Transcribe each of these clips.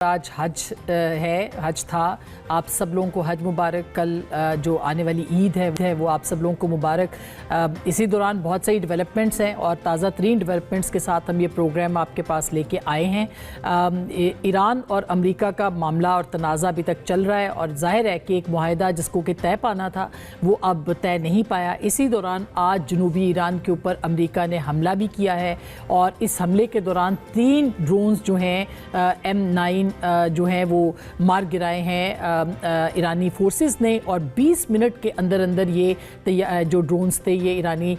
آج حج ہے، حج تھا، آپ سب لوگوں کو حج مبارک۔ کل جو آنے والی عید ہے وہ آپ سب لوگوں کو مبارک۔ اسی دوران بہت ساری ڈیولپمنٹس ہیں اور تازہ ترین ڈیولپمنٹس کے ساتھ ہم یہ پروگرام آپ کے پاس لے کے آئے ہیں۔ ایران اور امریکہ کا معاملہ اور تنازع ابھی تک چل رہا ہے اور ظاہر ہے کہ ایک معاہدہ جس کو کہ طے پانا تھا وہ اب طے نہیں پایا۔ اسی دوران آج جنوبی ایران کے اوپر امریکہ نے حملہ بھی کیا ہے اور اس حملے کے دوران 3 ڈرونز جو ہیں M9 جو ہیں وہ مار گرائے ہیں ایرانی فورسز نے، اور 20 منٹ کے اندر اندر یہ جو ڈرونز تھے یہ ایرانی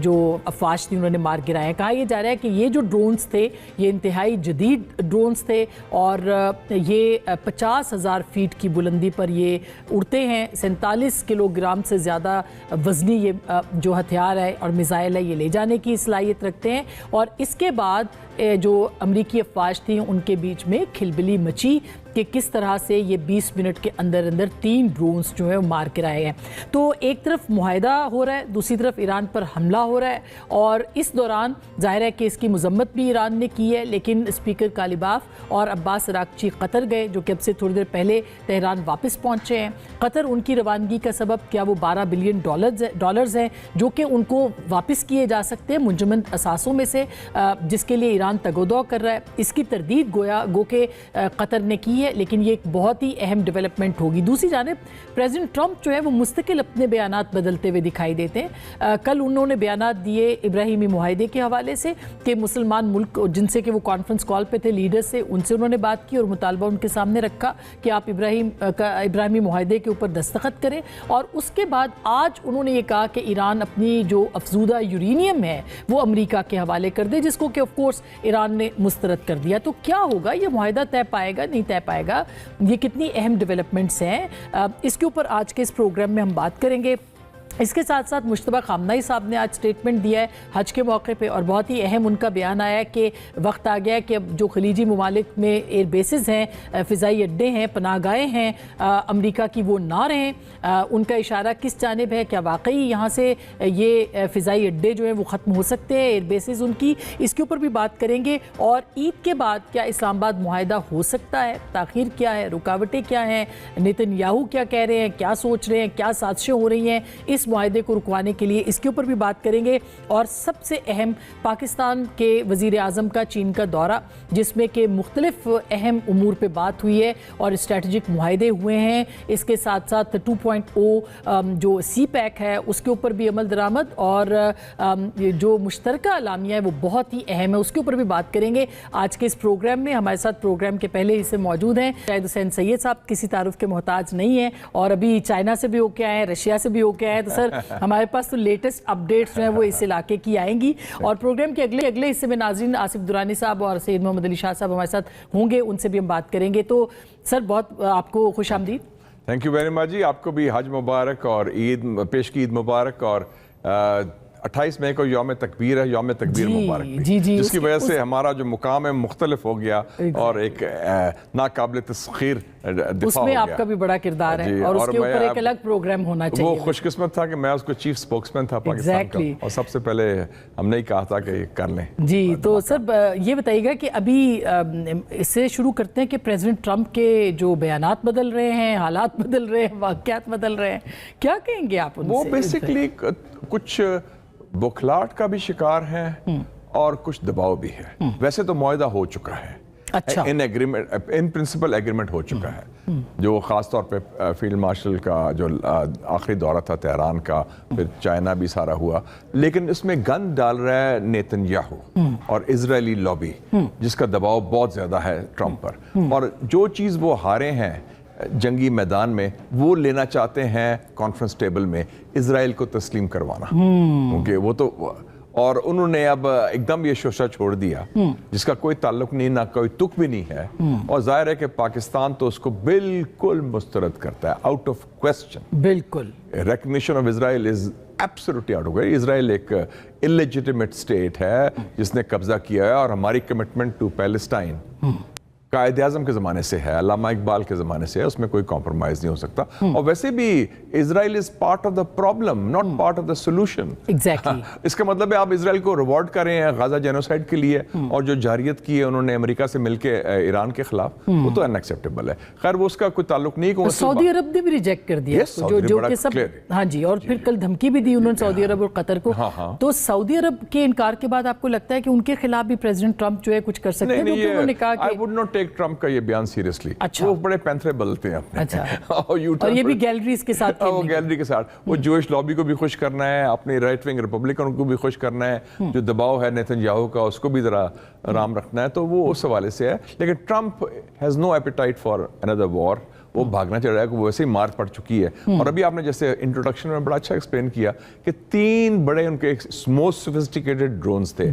جو افواج تھی انہوں نے مار گرائے ہیں۔ کہا یہ جا رہا ہے کہ یہ جو ڈرونز تھے یہ انتہائی جدید ڈرونز تھے اور یہ 50,000 فیٹ کی بلندی پر یہ اڑتے ہیں۔ 47 کلو گرام سے زیادہ وزنی یہ جو ہتھیار ہے اور میزائل ہے یہ لے جانے کی صلاحیت رکھتے ہیں۔ اور اس کے بعد جو امریکی افواج تھیں ان کے بیچ میں کھلبلی مچی کہ کس طرح سے یہ 20 منٹ کے اندر اندر 3 ڈرونز جو ہیں وہ مار کے آئے ہیں۔ تو ایک طرف معاہدہ ہو رہا ہے، دوسری طرف ایران پر حملہ ہو رہا ہے اور اس دوران ظاہر ہے کہ اس کی مذمت بھی ایران نے کی ہے، لیکن اسپیکر کالیباف اور عباس عراقچی قطر گئے جو کہ اب سے تھوڑی دیر پہلے تہران واپس پہنچے ہیں۔ قطر ان کی روانگی کا سبب کیا وہ $12 بلین ہیں جو کہ ان کو واپس کیے جا سکتے ہیں منجمد اثاثوں میں سے، جس کے لیے ایران تگ و دو کر رہا ہے۔ اس کی تردید گو کہ قطر نے کی ہے، لیکن یہ ایک بہت ہی اہم ڈیولپمنٹ ہوگی۔ دوسری جانب پریزیڈنٹ ٹرمپ جو ہے وہ مستقل اپنے بیانات بدلتے ہوئے دکھائی دیتے ہیں۔ کل انہوں نے بیانات دیے ابراہیمی معاہدے کے حوالے سے کہ مسلمان ملک جن سے کہ وہ کانفرنس کال پہ تھے لیڈرز سے، ان سے انہوں نے بات کی اور مطالبہ ان کے سامنے رکھا کہ آپ ابراہیمی معاہدے کے اوپر دستخط کریں۔ اور اس کے بعد آج انہوں نے یہ کہا کہ ایران اپنی جو افزودہ یورینیم ہے وہ امریکہ کے حوالے کر دے، جس کو کہ آف کورس ایران نے مسترد کر دیا۔ تو کیا ہوگا؟ یہ معاہدہ طے پائے گا نہیں طے پائے گا؟ یہ کتنی اہم ڈیولپمنٹس ہیں، اس کے اوپر آج کے اس پروگرام میں ہم بات کریں گے۔ اس کے ساتھ ساتھ مشتبہ خامنہئی صاحب نے آج سٹیٹمنٹ دیا ہے حج کے موقع پہ اور بہت ہی اہم ان کا بیان آیا ہے کہ وقت آ گیا ہے کہ اب جو خلیجی ممالک میں ایئر بیسز ہیں، فضائی اڈے ہیں، پناہ گاہیں ہیں امریکہ کی، وہ نہ رہیں۔ ان کا اشارہ کس جانب ہے؟ کیا واقعی یہاں سے یہ فضائی اڈے جو ہیں وہ ختم ہو سکتے ہیں، ایئر بیسز ان کی؟ اس کے اوپر بھی بات کریں گے۔ اور عید کے بعد کیا اسلام آباد معاہدہ ہو سکتا ہے؟ تاخیر کیا ہے؟ رکاوٹیں کیا ہیں؟ نیتن یاہو کیا کہہ رہے ہیں؟ کیا سوچ رہے ہیں؟ کیا سازشیں ہو رہی ہیں اس معاہدے کو رکوانے کے لیے؟ اس کے اوپر بھی بات کریں گے۔ اور سب سے اہم پاکستان کے وزیر اعظم کا چین کا دورہ، جس میں کہ مختلف اہم امور پہ بات ہوئی ہے اور اسٹریٹجک معاہدے ہوئے ہیں۔ اس کے ساتھ ساتھ 2.0 جو سی پیک ہے اس کے اوپر بھی عمل درآمد اور جو مشترکہ اعلامیہ ہے وہ بہت ہی اہم ہے، اس کے اوپر بھی بات کریں گے آج کے اس پروگرام میں۔ ہمارے ساتھ پروگرام کے پہلے حصے موجود ہیں شاہد حسین سید صاحب، کسی تعارف کے محتاج نہیں ہیں اور ابھی چائنا سے بھی ہو کے آئے ہیں، رشیا سے بھی ہو کے آئے ہیں۔ تو سر ہمارے پاس تو لیٹسٹ اپڈیٹس جو ہیں وہ اس علاقے کی آئیں گی اور پروگرام کے اگلے حصے میں ناظرین آصف درانی صاحب اور سید محمد علی شاہ صاحب ہمارے ساتھ ہوں گے، ان سے بھی ہم بات کریں گے۔ تو سر بہت آپ کو خوش آمدید۔ تھینک یو ویری مچ جی، آپ کو بھی حج مبارک اور عید پیش کی عید مبارک، اور 28 مئی کو یوم تکبیر ہے، یوم تکبیر مبارک بھی، جس کی وجہ سے ہمارا جو مقام ہے مختلف ہو گیا اور ایک ناقابل تسخیر دفاع ہو گیا۔ اس میں آپ کا بھی بڑا کردار ہے اور اس کے اوپر ایک الگ پروگرام ہونا چاہیے۔ وہ خوش قسمت تھا کہ میں اس کو چیف سپوکسمین تھا پاکستان کا، اور سب سے پہلے ہم نے ہی کہا تھا کہ کر لیں۔ جی تو سر یہ بتائیے گا کہ ابھی اس سے شروع کرتے ہیں کہ پریزیڈنٹ ٹرمپ کے جو بیانات بدل رہے ہیں، حالات بدل رہے ہیں، واقعات بدل رہے ہیں، کیا کہیں گے آپ ان سے؟ وہ بیسکلی کچھ بکھلاٹ کا بھی شکار ہے اور کچھ دباؤ بھی ہے۔ ویسے تو معاہدہ ہو چکا ہے، ان پرنسپل ایگریمنٹ ہو چکا ہے، جو خاص طور پہ فیلڈ مارشل کا جو آخری دورہ تھا تہران کا، پھر چائنا بھی سارا ہوا، لیکن اس میں گند ڈال رہا ہے نیتن یاہو اور اسرائیلی لابی، جس کا دباؤ بہت زیادہ ہے ٹرمپ پر، اور جو چیز وہ ہارے ہیں جنگی میدان میں وہ لینا چاہتے ہیں کانفرنس ٹیبل میں اسرائیل کو تسلیم کروانا، کیونکہ وہ تو، اور انہوں نے اب ایک دم یہ شوشہ چھوڑ دیا جس کا کوئی تعلق نہیں، نہ کوئی تک بھی نہیں ہے، اور ظاہر ہے کہ پاکستان تو اس کو بالکل مسترد کرتا ہے، آؤٹ آف کوسچن۔ بالکل recognition of Israel is absolutely out ہو گئی۔ اسرائیل ایک انلیجیٹیمیٹ اسٹیٹ ہے جس نے قبضہ کیا ہے، اور ہماری commitment to Palestine Quaid Azam کے زمانے سے ہے, علامہ اقبال کے زمانے سے ہے, اس میں کوئی کمپرومائز نہیں ہو سکتا. اور ویسے بھی Israel is part of the problem, not part of the solution. Exactly. اس کا مطلب ہے آپ اسرائیل کو ریوارڈ کر رہے ہیں غزہ جینوسائیڈ کے لیے, اور جو جارحیت کی ہے انہوں نے امریکہ سے مل کے ایران کے خلاف, وہ تو ان ایکسیپٹیبل ہے. خیر وہ اس کا کوئی تعلق نہیں. سعودی عرب نے بھی ریجیکٹ کر دیا جو کہ سب, ہاں جی, اور پھر کل دھمکی بھی دی انہوں نے سعودی عرب اور قطر کو. تو سعودی عرب کے انکار کے بعد آپ کو لگتا ہے کہ ان کے خلاف بھی پریزیڈنٹ ٹرمپ جو ہے کچھ کر سکتے ہیں؟ کیونکہ انہوں نے کہا کہ I would not take Trump کا یہ بیان سیریسلی. وہ بڑے پینتھرے بدلتے ہیں اپنے. اور یہ بھی گیلریز کے ساتھ, وہ گیلری کے ساتھ, وہ جوئش لابی کو بھی خوش کرنا ہے, اپنی رائٹ ونگ ریپبلکن کو بھی خوش کرنا ہے, جو دباؤ ہے نیتن یاہو کا اس کو بھی ذرا آرام رکھنا ہے, تو وہ اس حوالے سے ہے. لیکن Trump has no appetite for another war. وہ بھاگنا چاہ رہا ہے کہ وہ ویسے ہی مار پڑ چکی ہے. اور ابھی آپ نے جیسے انٹروڈکشن میں بڑا اچھا ایکسپلین کیا کہ 3 بڑے ان کے موسٹ سوفسٹیکیٹڈ ڈرونز تھے,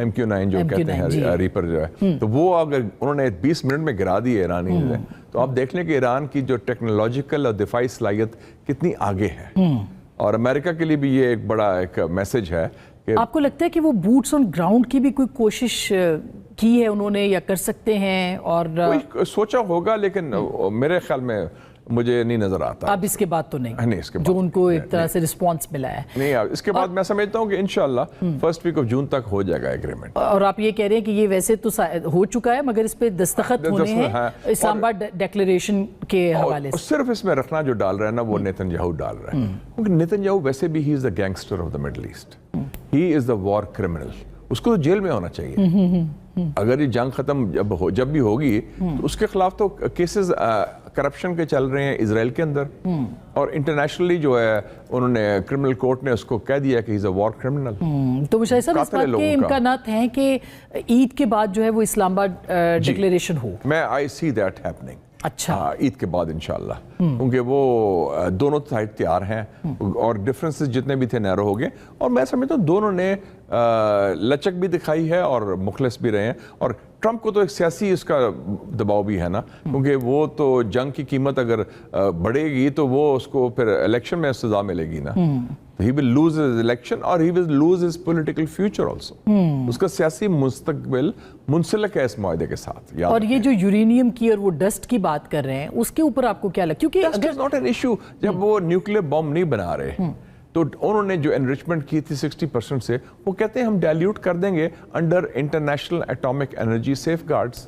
MQ-9 جو کہتے ہیں, ریپر جو ہے, تو وہ اگر انہوں نے 20 منٹ میں گرا دیے ایرانی نے, تو آپ دیکھ لیں کہ ایران کی جو ٹیکنالوجیکل اور دفاعی صلاحیت کتنی آگے ہے. اور امریکہ کے لیے بھی یہ ایک بڑا ایک میسج ہے. آپ کو لگتا ہے کہ وہ بوٹس آن گراؤنڈ کی بھی کوئی کوشش کی ہے انہوں نے, یا کر سکتے ہیں؟ اور سوچا ہوگا, لیکن میرے خیال میں مجھے نہیں نظر آتا. اب اس کے بعد تو نہیں, اس کے بعد جو ان کو ایک طرح سے رسپانس ملا ہے. نہیں, اس کے بعد میں سمجھتا ہوں کہ انشاءاللہ فرسٹ ویک آف جون تک ہو جائے گا ایگریمنٹ. اور آپ یہ کہہ رہے ہیں کہ یہ ویسے تو ہو چکا ہے, مگر اس پہ دستخط ہونے ہیں اسلام آباد ڈیکلیریشن کے حوالے سے. صرف اس میں رکھنا جو ڈال رہا ہے نا, وہ نیتن یاہو ڈال رہا ہے. کیونکہ نیتن یاہو ویسے بھی he is the gangster of the Middle East, he is the war criminal. اس کو تو جیل میں ہونا چاہیے. اگر یہ جنگ ختم جب بھی ہوگی, تو اس کے خلاف تو کیسز کرپشن کے چل رہے ہیں اسرائیل کے اندر, اور انٹرنیشنلی جو ہے انہوں نے کرمنل کورٹ نے اس کو کہہ دیا کہ ہی از اے وار کرمنل. تو مشاہد صاحب اس بات کے امکانات ہیں کہ عید کے بعد جو ہے وہ اسلام آباد ڈکلیریشن ہو؟ میں آئی سی دیٹ ہیپننگ. اچھا, عید کے بعد انشاءاللہ, کیونکہ وہ دونوں سائڈ تیار ہیں, اور ڈفرنسز جتنے بھی تھے نیرو ہو گئے. اور میں سمجھتا ہوں دونوں نے لچک بھی دکھائی ہے اور مخلص بھی رہے ہیں. اور ٹرمپ کو تو ایک سیاسی اس کا دباؤ بھی ہے نا, کیونکہ وہ تو جنگ کی قیمت اگر بڑھے گی تو وہ اس کو پھر الیکشن میں سزا ملے گی نا. He will lose his election اور he will lose his political future also. اس کا سیاسی مستقبل منسلک ہے اس معاہدے کے ساتھ. اور یہ جو یورینیم کی اور وہ ڈسٹ کی بات کر رہے ہیں, اس کے اوپر آپ کو کیا لگتا ہے؟ کیونکہ dust is not an issue. جب وہ نیوکلیر بم نہیں بنا رہے, تو انہوں نے جو انریچمنٹ کی تھی 60% سے, وہ کہتے ہیں ہم ڈائلیوٹ کر دیں گے under international atomic energy safeguards.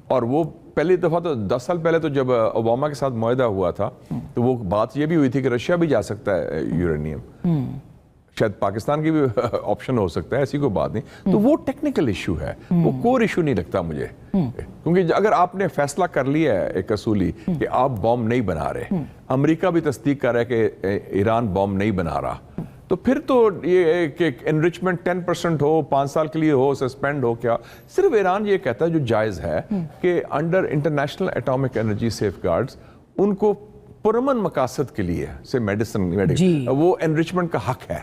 اور وہ پہلی دفعہ تو 10 سال پہلے تو جب اوباما کے ساتھ معاہدہ ہوا تھا, تو وہ بات یہ بھی ہوئی تھی کہ رشیا بھی جا سکتا ہے یورینیم. شاید پاکستان کی بھی آپشن ہو سکتا ہے, ایسی کوئی بات نہیں. تو وہ ٹیکنیکل ایشو ہے, وہ کور ایشو نہیں لگتا مجھے. کیونکہ اگر آپ نے فیصلہ کر لیا ہے ایک اصولی کہ آپ بم نہیں بنا رہے, امریکہ بھی تصدیق کر رہا ہے کہ ایران بم نہیں بنا رہا, تو پھر تو یہ کہ انریچمنٹ 10% ہو, 5 سال کے لیے ہو, سسپینڈ ہو, کیا صرف ایران یہ کہتا ہے جو جائز ہے کہ under international atomic energy safeguards ان کو پرامن مقاصد کے لیے سے میڈیسن وہ انریچمنٹ کا حق ہے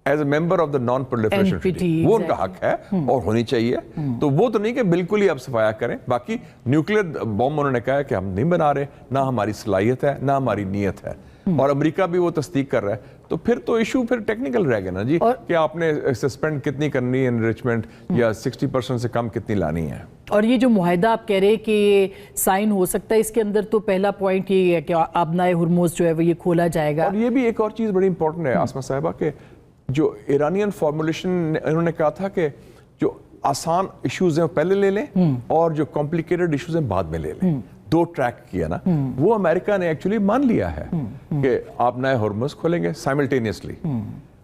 as a member of the non proliferation treaty, وہ ان کا حق ہے اور ہونی چاہیے. تو وہ تو نہیں کہ بالکل ہی اب صفایا کریں. باقی نیوکلیر بم انہوں نے کہا ہے کہ ہم نہیں بنا رہے, نہ ہماری صلاحیت ہے نہ ہماری نیت ہے, اور امریکہ بھی وہ تصدیق کر رہا ہے. تو پھر تو ایشو پھر ٹیکنیکل رہ گیا نا جی, کہ آپ نے سسپینڈ کتنی کرنی ہے انریچمنٹ, یا 60% سے کم کتنی لانی ہے. اور یہ جو معاہدہ آپ کہہ رہے ہیں کہ یہ سائن ہو سکتا ہے, اس کے اندر تو پہلا پوائنٹ یہ ہے کہ آبنائے ہرمز جو ہے وہ یہ کھولا جائے گا. اور یہ بھی ایک اور چیز بڑی امپورٹنٹ ہے آسمہ صاحبہ, کہ جو ایرانین فارمولیشن انہوں نے کہا تھا کہ جو آسان ایشوز ہیں پہلے لے لیں اور جو کمپلیکیٹڈ ایشوز ہیں بعد میں لے لیں. 2 ٹریک کیا نا, وہ امریکہ نے ایکچولی مان لیا ہے کہ آپ نئے ہرمز کھولیں گے سائملٹینیسلی.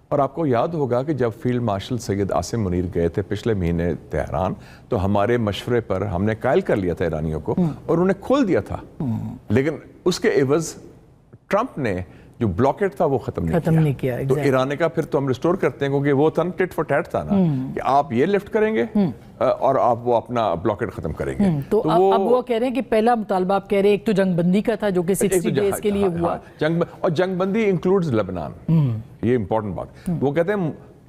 اور آپ کو یاد ہوگا کہ جب فیلڈ مارشل سید عاصم منیر گئے تھے پچھلے مہینے تہران, تو ہمارے مشورے پر ہم نے قائل کر لیا تھا ایرانیوں کو, اور انہیں کھول دیا تھا. لیکن اس کے عوض ٹرمپ نے جو بلاکیٹ تھا وہ ختم نہیں کیا. تو ایران نے کہا پھر تو ہم ریسٹور کرتے ہیں, کیونکہ وہ تھا ٹٹ فار ٹیٹ تھا نا, کہ آپ یہ لفٹ کریں گے اور آپ وہ اپنا بلاکیٹ ختم کریں گے. تو اب وہ کہہ رہے ہیں کہ پہلا مطالبہ آپ کہہ رہے ہیں ایک تو جنگ بندی کا تھا جو کہ 60 ڈیز کے لیے ہوا, اور جنگ بندی انکلوڈز لبنان. یہ امپورٹنٹ بات. وہ کہتے ہیں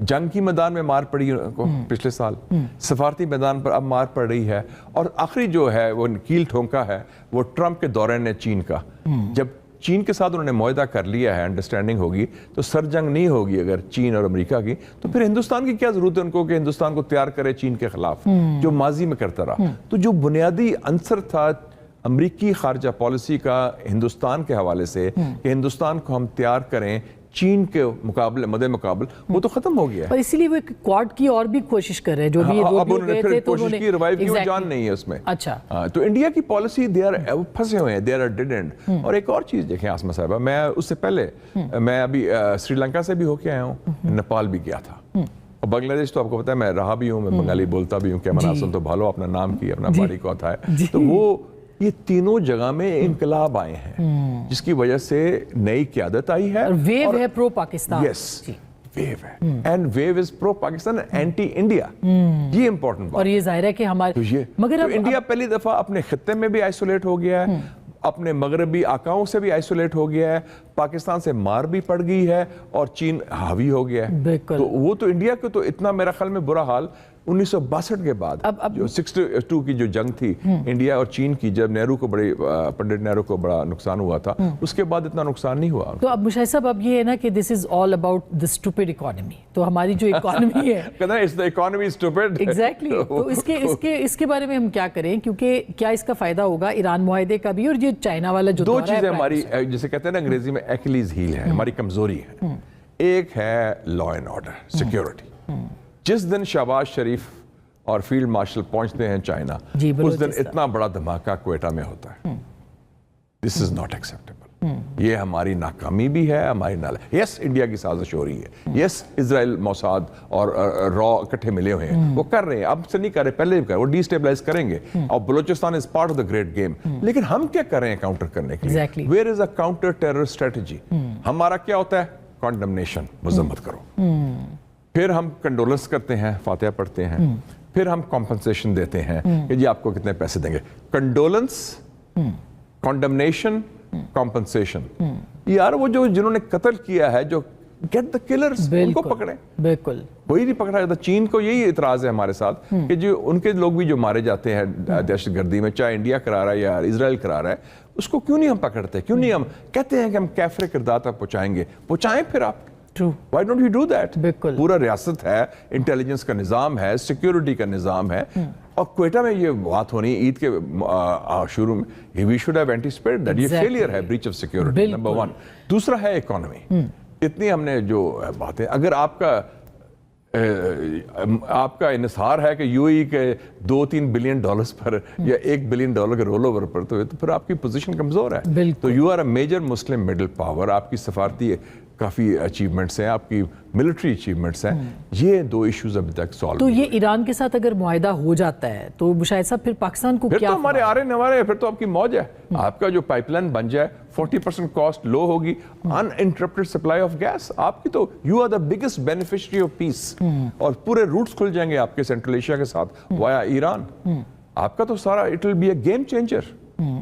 جنگ کی میدان میں مار پڑی ان کو پچھلے سال، سفارتی میدان پر اب مار پڑ رہی ہے، اور آخری جو ہے وہ کیل ٹھونکا ہے وہ ٹرمپ کے دورے نے چین کا. جب چین کے ساتھ انہوں نے معاہدہ کر لیا ہے، انڈرسٹینڈنگ ہوگی، تو سر جنگ نہیں ہوگی اگر چین اور امریکہ کی، تو پھر ہندوستان کی کیا ضرورت ہے ان کو کہ ہندوستان کو تیار کرے چین کے خلاف، جو ماضی میں کرتا رہا. تو جو بنیادی عنصر تھا امریکی خارجہ پالیسی کا ہندوستان کے حوالے سے کہ ہندوستان کو ہم تیار کریں چین کے مقابلے مد مقابل، وہ تو ختم ہو گیا ہے. اور اسی لیے وہ کوارڈ کی اور بھی کوشش کر رہے ہیں، جو بھی اب انہوں نے پھر کوشش کی ریوائیو کی، وہ جان نہیں ہے اس میں. اچھا، تو انڈیا کی پالیسی پھنسے ہوئے ہیں، دے آر ڈیڈ اینڈ. اور ایک اور چیز دیکھیں آسمہ صاحبہ، میں اس سے پہلے میں ابھی سری لنکا سے بھی ہو کے آیا ہوں، نیپال بھی گیا تھا، اور بنگلہ دیش تو آپ کو پتا ہے میں رہا بھی ہوں، میں بنگالی بولتا بھی ہوں، کہ مناسن تو بھالو اپنا نام کی اپنا باری کو تھا ہے. تو وہ یہ تینوں جگہ میں انقلاب آئے ہیں جس کی وجہ سے نئی قیادت آئی ہے، ویو ہے پرو پاکستان. یس ویو ہے، and view is pro Pakistan anti India. یہ امپورٹنٹ بات، اور یہ ظاہر ہے کہ ہمارے مگر انڈیا پہلی دفعہ اپنے خطے میں بھی آئسولیٹ ہو گیا ہے، اپنے مغربی آقاؤں سے بھی آئسولیٹ ہو گیا ہے، پاکستان سے مار بھی پڑ گئی ہے، اور چین حاوی ہو گیا ہے. تو وہ تو انڈیا کو تو اتنا میرا خیال میں برا حال 1962 کے بعد جو 62 کی جو جنگ تھی انڈیا اور چین کی، جب نہرو کو پنڈت نہرو کو بڑا نقصان ہوا تھا، اس کے بعد اتنا نقصان نہیں ہوا. تو اب مشاہد صاحب اب یہ ہے نا کہ this is all about the stupid economy. تو ہماری جو اکانومی ہے کہتے ہیں it's the economy stupid. Exactly. تو اس کے بارے میں ہم کیا کریں، کیونکہ کیا اس کا فائدہ ہوگا ایران معاہدے کا بھی، اور یہ چائنا والا جو دو چیزیں ہماری جسے کہتے ہیں نا انگریزی میں ایکلیز ہیل ہے، ہماری کمزوری ہے. ایک ہے لا اینڈ آرڈر، سیکیورٹی. جس دن شہباز شریف اور فیلڈ مارشل پہنچتے ہیں چائنا، اس دن اتنا بڑا دھماکہ کوئٹہ میں ہوتا ہے. دس از ناٹ ایکسیپٹیبل. یہ ہماری ناکامی بھی ہے، ہماری یس انڈیا کی سازش ہو رہی ہے، یس اسرائیل موساد اور را اکٹھے ملے ہوئے ہیں، وہ کر رہے ہیں، اب سے نہیں کر رہے، پہلے بھی کر رہے، وہ ڈی اسٹیبلائز کریں گے، اور بلوچستان از part of the great game. لیکن ہم کیا کر رہے ہیں کاؤنٹر کرنے کے لیے؟ Where is a counter terror strategy. ہمارا کیا ہوتا ہے؟ کنڈمنیشن، مذمت کرو. پھر ہم کنڈولنس کرتے ہیں، فاتحہ پڑھتے ہیں، پھر ہم کمپنسیشن دیتے ہیں کہ جی آپ کو کتنے پیسے دیں گے. Condolence, condemnation, compensation. یار وہ جو جنہوں نے قتل کیا ہے، جو گیٹ دا کلرز، ان کو پکڑیں. بالکل کوئی نہیں پکڑا جاتا. چین کو یہی اعتراض ہے ہمارے ساتھ کہ جو ان کے لوگ بھی جو مارے جاتے ہیں دہشت گردی میں، چاہے انڈیا کرا رہا ہے یا اسرائیل کرا رہا ہے، اس کو کیوں نہیں ہم پکڑتے؟ کیوں نہیں ہم کہتے ہیں کہ ہم کیفر کردار تک پہنچائیں گے؟ پہنچائیں پھر آپ. Why don't you do that? پورا ریاست ہے، انٹیلیجنس کا نظام ہے، سیکیورٹی کا نظام ہے. اور کوئٹہ میں یہ بات ہونی عید کے شروع میں، we should have anticipated that. یہ فیلئر ہے، breach of security نمبر 1. دوسرا ہے اکانومی. اتنی ہم نے جو باتیں، اگر آپ کا انحصار ہے کہ یو اے کے $2-3 بلین پر یا $1 بلین کے رول اوور پر، تو پھر آپ کی پوزیشن کمزور ہے. تو you are a major Muslim middle power. آپ کی سفارتی کافی اچیومنٹس ہیں، آپ کی ملٹری اچیومنٹس ہیں. یہ دو ایشوز ابھی تک سالو. تو یہ ایران کے ساتھ اگر معاہدہ ہو جاتا ہے تو مشاہد صاحب پھر پاکستان کو کیا؟ پھر تو ہمارے آرے نوارے، پھر تو آپ کی موج ہے. آپ کا جو پائپ لائن بن جائے، 40% کاسٹ لو ہوگی، uninterrupted supply of gas آپ کی، تو you are the biggest beneficiary of peace. اور پورے روٹس کھل جائیں گے آپ کے سینٹرل ایشیا کے ساتھ وایا ایران. آپ کا تو سارا it will be a game changer.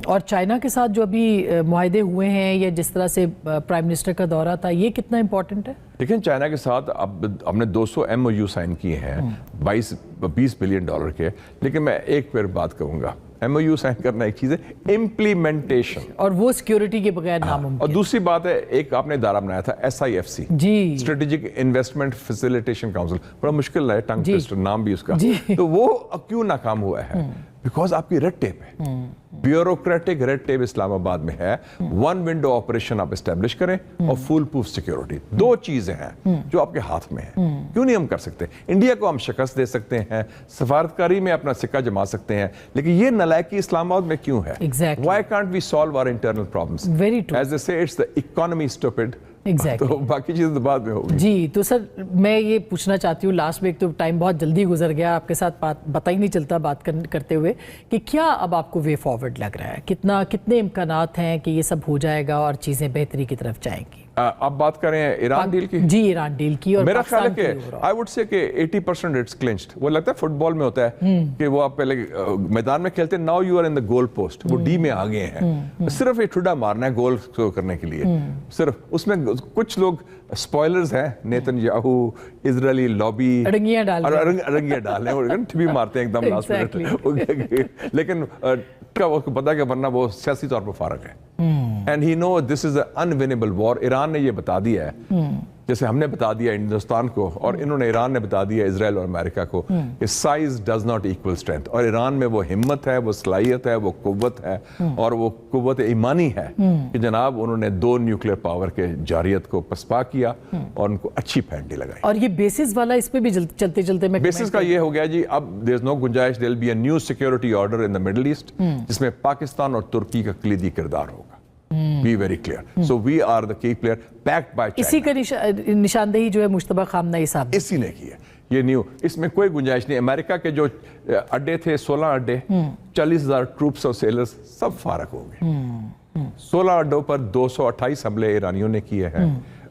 اور چائنا کے ساتھ جو ابھی معاہدے ہوئے ہیں، یا جس طرح سے پرائم منسٹر کا دورہ تھا، یہ کتنا امپورٹنٹ ہے؟ لیکن چائنا کے ساتھ اب ہم نے 200 MOU سائن کیے ہیں، $20 بلین کے. لیکن میں ایک پھر بات کروں گا، MOU سائن کرنا ایک چیز ہے، امپلیمنٹیشن، اور وہ سیکیورٹی کے بغیر ناممکن. اور دوسری بات ہے، ایک آپ نے ادارہ بنایا تھا SIFC، جی، اسٹریٹجک انویسٹمنٹ فیسیلیٹیشن کاؤنسل. بڑا مشکل ہے، ٹنگ ٹوسٹر نام بھی اس کا. تو وہ کیوں ناکام ہوا ہے؟ بیکاز آپ کی ریڈ ٹیپ ہے، بیوروکریٹک ریڈ ٹیپ اسلام آباد میں ہے. ون ونڈو آپریشن آپ اسٹیبلش کریں، اور فول پروف سیکیورٹی. دو چیزیں ہیں جو آپ کے ہاتھ میں ہیں. کیوں نہیں ہم کر سکتے؟ انڈیا کو ہم شکست دے سکتے ہیں، سفارتکاری میں اپنا سکہ جما سکتے ہیں، لیکن یہ نالائکی اسلام آباد میں کیوں ہے؟ Why can't we solve our internal problems? Very true. As they say, it's the economy stupid. Exactly. تو باقی چیزیں تو بعد میں ہوگی. جی تو سر میں یہ پوچھنا چاہتی ہوں لاسٹ میں، ایک تو ٹائم بہت جلدی گزر گیا آپ کے ساتھ، پتہ ہی نہیں چلتا بات کرتے ہوئے، کہ کیا اب آپ کو وے فارورڈ لگ رہا ہے؟ کتنے امکانات ہیں کہ یہ سب ہو جائے گا اور چیزیں بہتری کی طرف جائیں گی؟ آپ بات کریں ایران ڈیل کی. جی ایران ڈیل کی, اور میرا خیال ہے کہ آئی وڈ سے کہ 80% اٹس کلنچڈ. وہ لگتا ہے فٹ بال میں ہوتا ہے کہ وہ آپ پہلے میدان میں کھیلتے ہیں, now you are in the goal post, وہ ڈی میں آگے ہیں, صرف ایک ٹھڈا مارنا ہے گول کرنے کے لیے. صرف اس میں کچھ لوگ اسپوائلرز ہیں, نیتن یاہو, اسرائیلی لابی, اڑنگیاں ڈال رہے ہیں, ٹھبی مارتے ہیں ایک دم لاسٹ منٹ, لیکن کا وہ پتا کہ ورنہ وہ سیاسی طور پر فارغ ہے. And he know this is an unwinnable war. Iran نے یہ بتا دیا ہے, جیسے ہم نے بتا دیا ہندوستان کو, اور انہوں نے ایران نے بتا دیا اسرائیل اور امریکہ کو کہ size does not equal strength. اور ایران میں وہ ہمت ہے, وہ صلاحیت ہے, وہ قوت ہے, اور وہ قوت ایمانی ہے کہ جناب انہوں نے 2 نیوکلیر پاور کے جارحیت کو پسپا کیا اور ان کو اچھی پھینٹی لگائی. اور یہ بیسز والا اس پہ بھی چلتے چلتے میں بیسز کا یہ ہو گیا جی, اب دیر از نو گنجائش, there will be a new security order in the Middle East جس میں پاکستان اور ترکی کا کلیدی کردار ہوگا. Be very clear. So we are the key player backed by China. اسی کا نشاندہی جو ہے مشتبہ خامنہ صاحب اسی نے کی ہے. یہ نیو, اس میں کوئی گنجائش نہیں. امریکہ کے جو اڈے تھے 16 اڈے, 40,000 ٹروپس اور سیلرز سب فارغ ہو گئے. 16 اڈوں پر 228 حملے ایرانیوں نے کیے ہیں,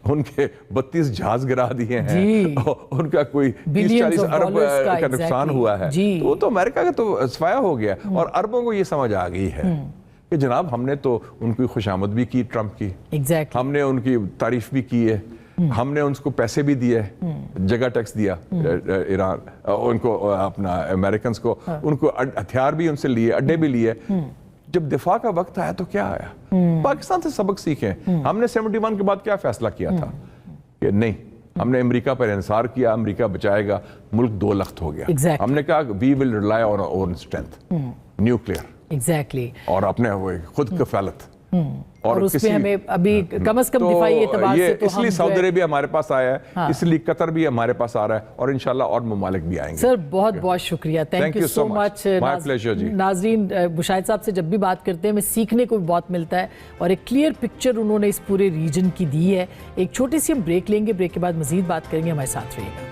ان کے 32 جہاز گرا دیے ہیں, ان کا کوئی 30-40 ارب کا نقصان ہوا ہے. وہ تو امریکہ کا تو صفایا ہو گیا, اور عربوں کو یہ سمجھ آ گئی ہے کہ جناب ہم نے تو ان کی خوشامد بھی کی, ٹرمپ کی, ہم نے ان کی تعریف بھی کی ہے, ہم نے ان کو پیسے بھی دیے, جگہ ٹیکس دیا ایران ان کو, اپنا امریکنز کو, ان کو ہتھیار بھی ان سے لیے, اڈے بھی لیے. جب دفاع کا وقت آیا تو کیا آیا؟ پاکستان سے سبق سیکھیں. ہم نے 71 کے بعد کیا فیصلہ کیا تھا کہ نہیں, ہم نے امریکہ پر انحصار کیا, امریکہ بچائے گا, ملک 2 لخت ہو گیا. ہم نے کہا we will rely on our own strength, nuclear, اور اپنے خود کفالت, اور اس پہ ہمیں ابھی کم از کم دفاعی اعتبار سے تو اس لیے سعودی عربیہ ہمارے پاس آیا ہے, اس لیے قطر بھی ہمارے پاس آ رہا ہے, اور انشاءاللہ اور ممالک بھی آئیں گے. سر بہت بہت شکریہ, تھینک یو سو مچ. ناظرین, مشاہد صاحب سے جب بھی بات کرتے ہیں ہمیں سیکھنے کو بھی بہت ملتا ہے, اور ایک کلیئر پکچر انہوں نے اس پورے ریجن کی دی ہے. ایک چھوٹی سی ہم بریک لیں گے, بریک کے بعد مزید بات کریں گے, ہمارے ساتھ رہیے گا.